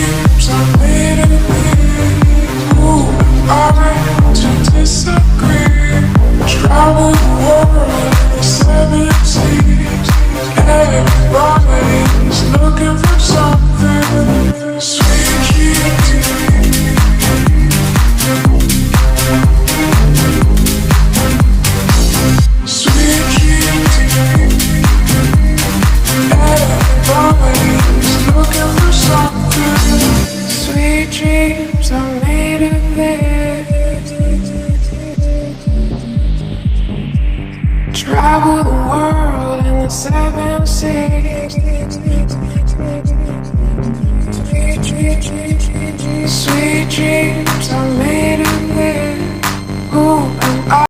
dreams are made of this. Who am I to disagree? Travel the world in the seven seas. Everybody's looking for something. Sweet dreams. Sweet dreams. Everybody's looking for something. Sweet dreams are made of this. Travel the world in the seven seas. Sweet dreams are made of this. Ooh.